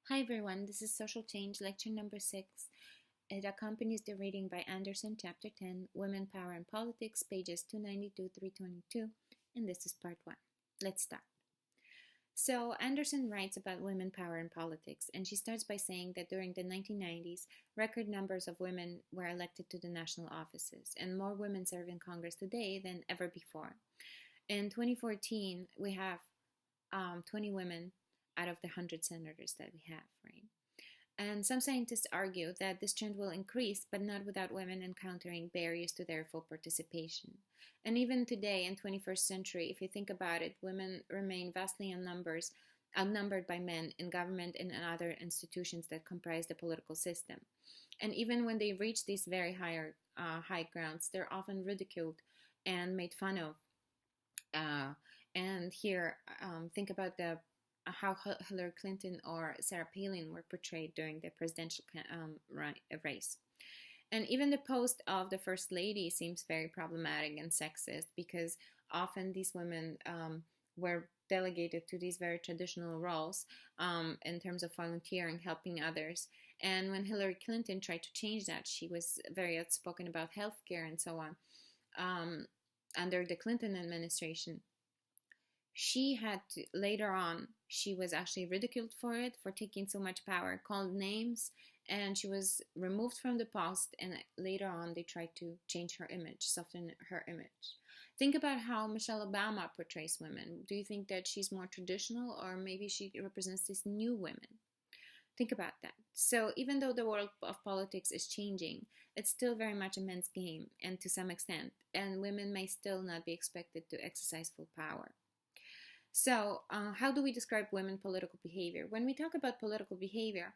Hi everyone, this is Social Change, lecture number 6. It accompanies the reading by Andersen, Chapter 10, Women, Power and Politics, pages 292-322, and this is part 1. Let's start. So, Andersen writes about women, power and politics, and she starts by saying that during the 1990s, record numbers of women were elected to the national offices, and more women serve in Congress today than ever before. In 2014, we have 20 women out of the 100 senators that we have, right? And some scientists argue that this trend will increase, but not without women encountering barriers to their full participation. And even today, in 21st century, if you think about it, women remain vastly outnumbered by men in government and in other institutions that comprise the political system. And even when they reach these very high grounds, they're often ridiculed and made fun of. And here, think about how Hillary Clinton or Sarah Palin were portrayed during the presidential race. And even the post of the First Lady seems very problematic and sexist because often these women were delegated to these very traditional roles in terms of volunteering, helping others. And when Hillary Clinton tried to change that, she was very outspoken about healthcare and so on under the Clinton administration. She had to, later on, she was actually ridiculed for it, for taking so much power, called names, and she was removed from the post, and later on they tried to change her image, soften her image. Think about how Michelle Obama portrays women. Do you think that she's more traditional, or maybe she represents these new women? Think about that. So even though the world of politics is changing, it's still very much a men's game, and to some extent, and women may still not be expected to exercise full power. So, how do we describe women political behavior? When we talk about political behavior,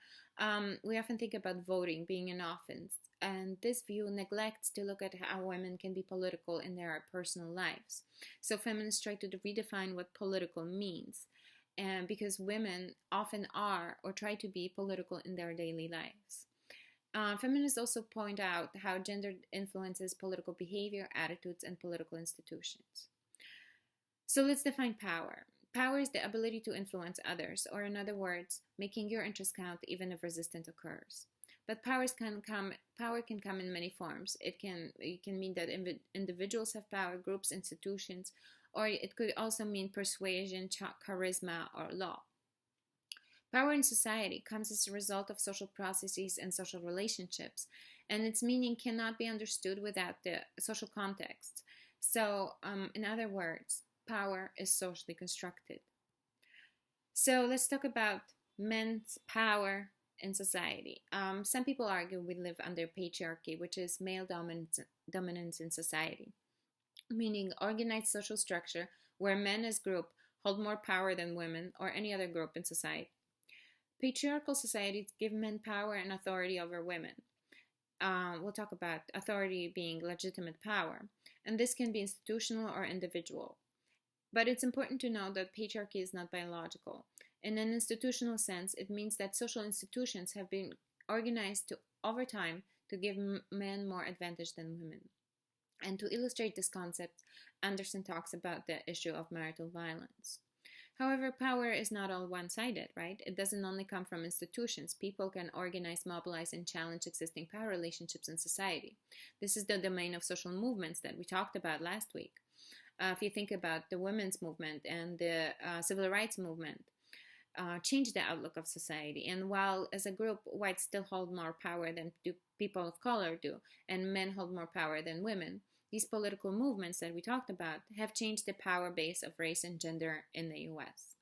we often think about voting, being an offense, and this view neglects to look at how women can be political in their personal lives. So, feminists try to redefine what political means, and because women often are or try to be political in their daily lives. Feminists also point out how gender influences political behavior, attitudes, and political institutions. So let's define power. Power is the ability to influence others, or in other words, making your interests count even if resistance occurs. But power can come in many forms. It can mean that individuals have power, groups, institutions, or it could also mean persuasion, charisma, or law. Power in society comes as a result of social processes and social relationships, and its meaning cannot be understood without the social context. So, in other words, power is socially constructed. So let's talk about men's power in society. Some people argue we live under patriarchy, which is male dominance in society, meaning organized social structure where men as group hold more power than women or any other group in society. Patriarchal societies give men power and authority over women. We'll talk about authority being legitimate power, and this can be institutional or individual. But it's important to know that patriarchy is not biological. In an institutional sense, it means that social institutions have been organized over time to give men more advantage than women. And to illustrate this concept, Andersen talks about the issue of marital violence. However, power is not all one-sided, right? It doesn't only come from institutions. People can organize, mobilize, and challenge existing power relationships in society. This is the domain of social movements that we talked about last week. If you think about the women's movement and the civil rights movement, change the outlook of society. And while as a group, whites still hold more power than people of color do, and men hold more power than women, these political movements that we talked about have changed the power base of race and gender in the US.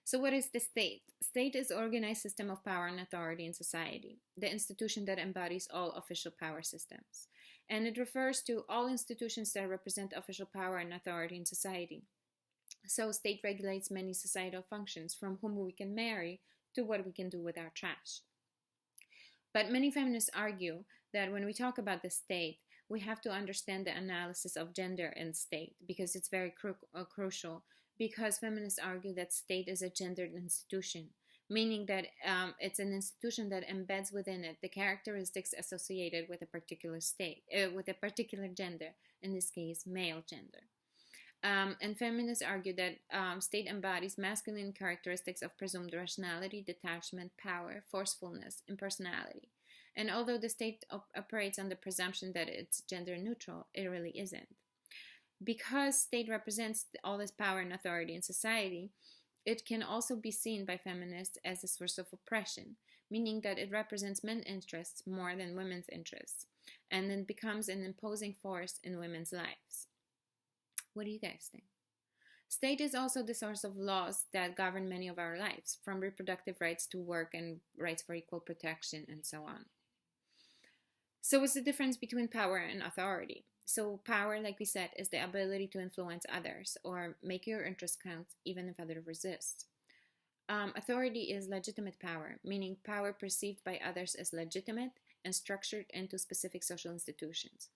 So what is the state? State is an organized system of power and authority in society, the institution that embodies all official power systems. And it refers to all institutions that represent official power and authority in society. So state regulates many societal functions, from whom we can marry to what we can do with our trash. But many feminists argue that when we talk about the state, we have to understand the analysis of gender in state, because it's very crucial, because feminists argue that state is a gendered institution, meaning that it's an institution that embeds within it the characteristics associated with a particular state, with a particular gender, in this case, male gender. And feminists argue that state embodies masculine characteristics of presumed rationality, detachment, power, forcefulness, impersonality. And although the state operates on the presumption that it's gender neutral, it really isn't. Because state represents all this power and authority in society, it can also be seen by feminists as a source of oppression, meaning that it represents men's interests more than women's interests, and then becomes an imposing force in women's lives. What do you guys think? State is also the source of laws that govern many of our lives, from reproductive rights to work and rights for equal protection and so on. So what's the difference between power and authority? So power, like we said, is the ability to influence others or make your interest count even if others resist. Authority is legitimate power, meaning power perceived by others as legitimate and structured into specific social institutions.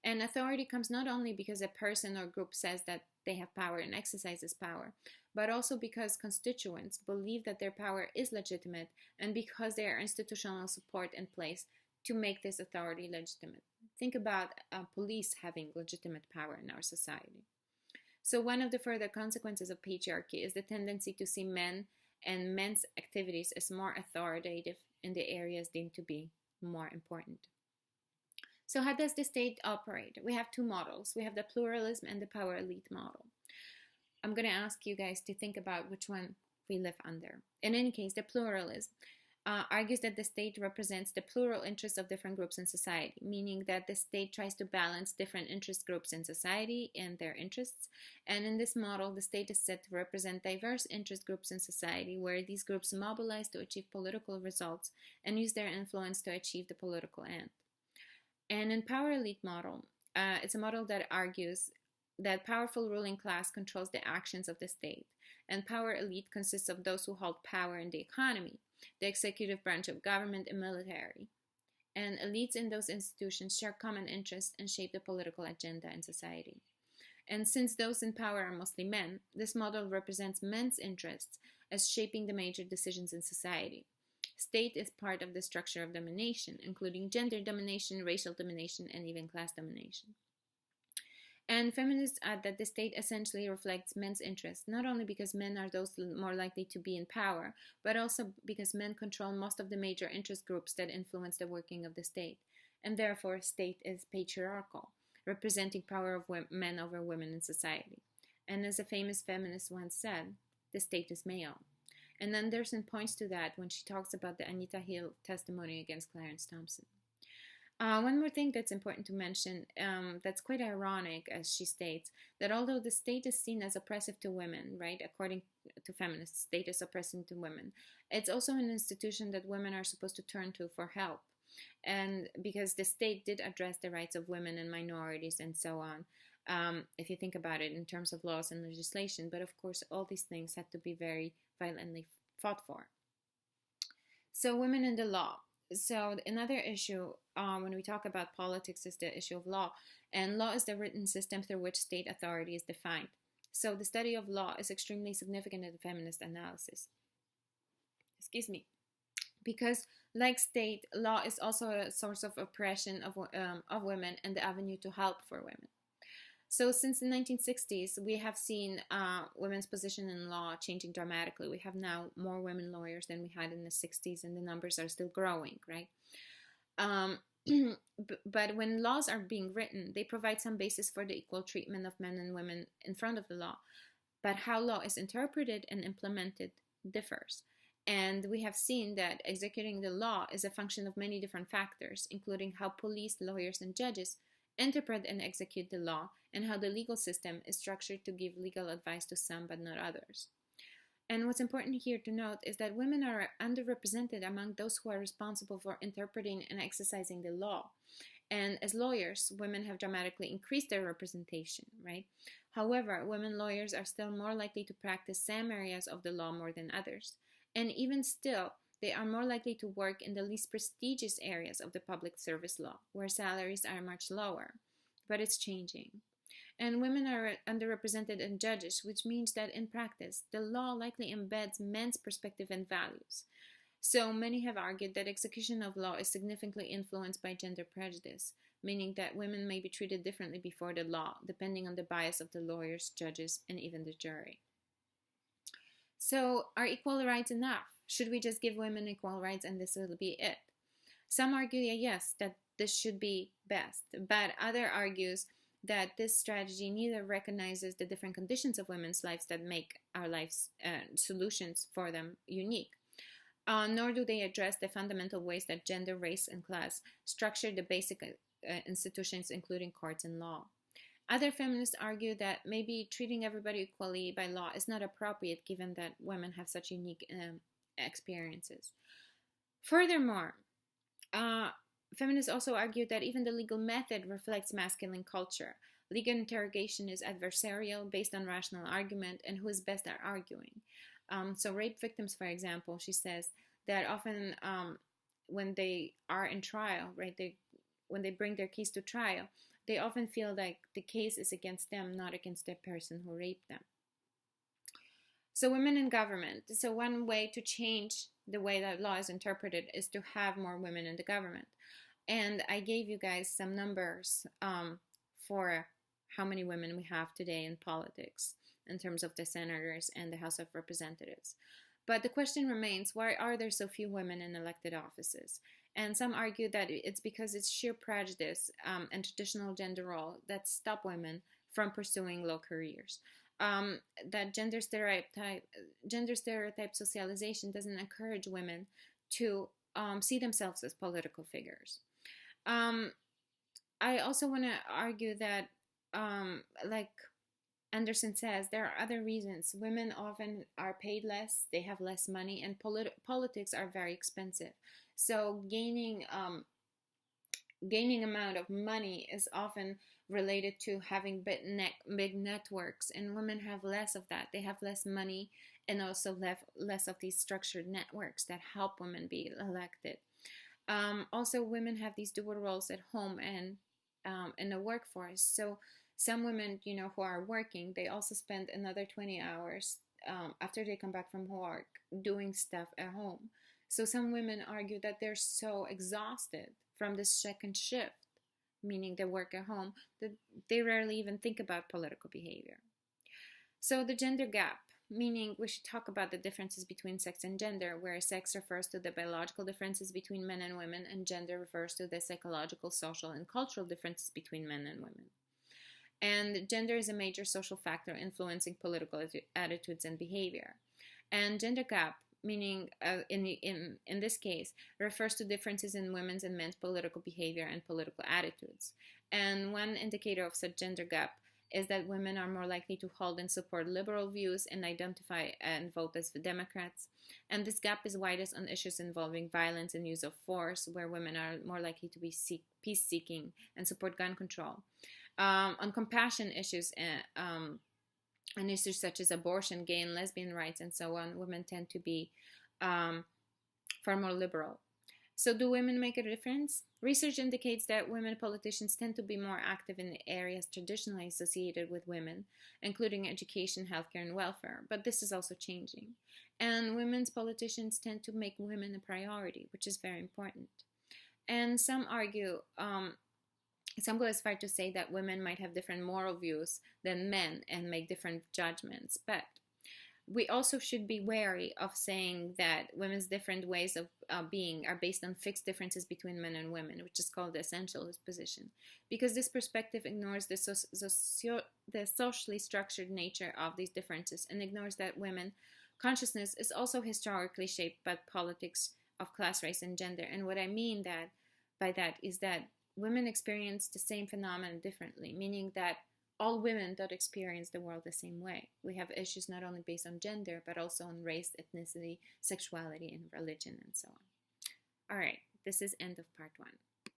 And authority comes not only because a person or group says that they have power and exercises power, but also because constituents believe that their power is legitimate and because there are institutional support in place to make this authority legitimate. Think about police having legitimate power in our society. So one of the further consequences of patriarchy is the tendency to see men and men's activities as more authoritative in the areas deemed to be more important. So how does the state operate? We have two models. We have the pluralism and the power elite model. I'm going to ask you guys to think about which one we live under. In any case, the pluralism argues that the state represents the plural interests of different groups in society, meaning that the state tries to balance different interest groups in society and their interests. And in this model, the state is said to represent diverse interest groups in society, where these groups mobilize to achieve political results and use their influence to achieve the political end. And in power elite model, it's a model that argues that powerful ruling class controls the actions of the state, and power elite consists of those who hold power in the economy, the executive branch of government, and military. And elites in those institutions share common interests and shape the political agenda in society. And since those in power are mostly men, this model represents men's interests as shaping the major decisions in society. State is part of the structure of domination, including gender domination, racial domination, and even class domination. And feminists add that the state essentially reflects men's interests, not only because men are those more likely to be in power, but also because men control most of the major interest groups that influence the working of the state. And therefore, state is patriarchal, representing power of men over women in society. And as a famous feminist once said, the state is male. And Andersen points to that when she talks about the Anita Hill testimony against Clarence Thompson. One more thing that's important to mention, that's quite ironic, as she states, that although the state is seen as oppressive to women, right, according to feminists, state is oppressive to women, it's also an institution that women are supposed to turn to for help. And because the state did address the rights of women and minorities and so on, if you think about it in terms of laws and legislation, but of course all these things had to be very violently fought for. So women in the law. So another issue when we talk about politics is the issue of law, and law is the written system through which state authority is defined. So the study of law is extremely significant in the feminist analysis. Excuse me. Because like state, law is also a source of oppression of women and the avenue to help for women. So since the 1960s, we have seen women's position in law changing dramatically. We have now more women lawyers than we had in the 60s, and the numbers are still growing, right? But when laws are being written, they provide some basis for the equal treatment of men and women in front of the law. But how law is interpreted and implemented differs. And we have seen that executing the law is a function of many different factors, including how police, lawyers, and judges interpret and execute the law, and how the legal system is structured to give legal advice to some but not others. And what's important here to note is that women are underrepresented among those who are responsible for interpreting and exercising the law. And as lawyers, women have dramatically increased their representation, right? However, women lawyers are still more likely to practice some areas of the law more than others. And even still, they are more likely to work in the least prestigious areas of the public service law, where salaries are much lower. But it's changing. And women are underrepresented in judges, which means that in practice, the law likely embeds men's perspective and values. So many have argued that execution of law is significantly influenced by gender prejudice, meaning that women may be treated differently before the law, depending on the bias of the lawyers, judges, and even the jury. So, are equal rights enough? Should we just give women equal rights and this will be it? Some argue, yes, that this should be best, but other argues that this strategy neither recognizes the different conditions of women's lives that make our lives solutions for them unique, nor do they address the fundamental ways that gender, race, and class structure the basic institutions, including courts and law. Other feminists argue that maybe treating everybody equally by law is not appropriate given that women have such unique experiences. Furthermore, feminists also argue that even the legal method reflects masculine culture. Legal interrogation is adversarial, based on rational argument, and who is best at arguing. So rape victims, for example, she says that often when they are in trial, right, when they bring their case to trial, they often feel like the case is against them, not against the person who raped them. So women in government. So one way to change the way that law is interpreted is to have more women in the government. And I gave you guys some numbers for how many women we have today in politics in terms of the senators and the House of Representatives. But the question remains, why are there so few women in elected offices? And some argue that it's because it's sheer prejudice and traditional gender role that stop women from pursuing low careers. That gender stereotype socialization doesn't encourage women to see themselves as political figures. I also want to argue that, like Andersen says, there are other reasons. Women often are paid less, they have less money, and politics are very expensive. So gaining amount of money is often related to having big networks, and women have less of that. They have less money and also less of these structured networks that help women be elected. Also, women have these dual roles at home and in the workforce. So some women, who are working, they also spend another 20 hours after they come back from work doing stuff at home. So some women argue that they're so exhausted from this second shift, meaning they work at home, that they rarely even think about political behavior. So the gender gap, meaning we should talk about the differences between sex and gender, where sex refers to the biological differences between men and women, and gender refers to the psychological, social, and cultural differences between men and women. And gender is a major social factor influencing political attitudes and behavior. And gender gap, meaning in this case, refers to differences in women's and men's political behavior and political attitudes. And one indicator of such gender gap is that women are more likely to hold and support liberal views and identify and vote as Democrats. And this gap is widest on issues involving violence and use of force, where women are more likely to be peace-seeking and support gun control. On compassion issues and issues such as abortion, gay and lesbian rights, and so on, women tend to be far more liberal. So do women make a difference? Research indicates that women politicians tend to be more active in the areas traditionally associated with women, including education, healthcare, and welfare, but this is also changing. And women's politicians tend to make women a priority, which is very important. And some argue, some go as far to say that women might have different moral views than men and make different judgments, but we also should be wary of saying that women's different ways of being are based on fixed differences between men and women, which is called the essentialist position, because this perspective ignores the socially structured nature of these differences and ignores that women consciousness is also historically shaped by politics of class, race, and gender. And what I mean by that is that women experience the same phenomenon differently, meaning that all women don't experience the world the same way. We have issues not only based on gender, but also on race, ethnicity, sexuality, and religion, and so on. All right, this is end of part 1.